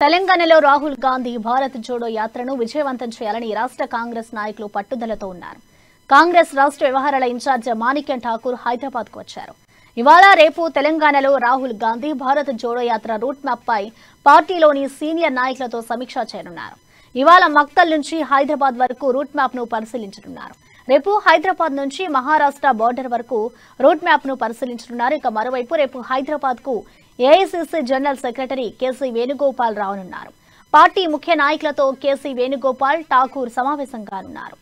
తెలంగాణలో రాహుల్ గాంధీ భారత్ జోడో యాత్రను విజయవంతం చేయాలని రాష్ట్ర కాంగ్రెస్ నాయకులు పట్టుదలతో ఉన్నారు. కాంగ్రెస్ రాష్ట్ర వ్యవహారాల ఇన్ఛార్జ్ మాణిక్యం ఠాకూర్ హైదరాబాద్ కు వచ్చారు. ఇవాళ రేపు తెలంగాణలో రాహుల్ గాంధీ భారత్ జోడో యాత్ర రూట్ మ్యాప్ పై పార్టీలోని సీనియర్ నాయకులతో సమీక్ష చేయనున్నారు. ఇవాళ మక్తల్ నుంచి హైదరాబాద్ వరకు రూట్ మ్యాప్ ను పరిశీలించనున్నారు. రేపు హైదరాబాద్ నుంచి మహారాష్ట్ర బోర్డర్ వరకు రూట్ మ్యాప్ ను పరిశీలించనున్నారు. ఇక మరోవైపు రేపు హైదరాబాద్ కు AICC general secretary KC Venugopal రానున్నారు. పార్టీ ముఖ్య నాయకులతో కేసీ వేణుగోపాల్ ఠాకూర్ సమావేశం కానున్నారు.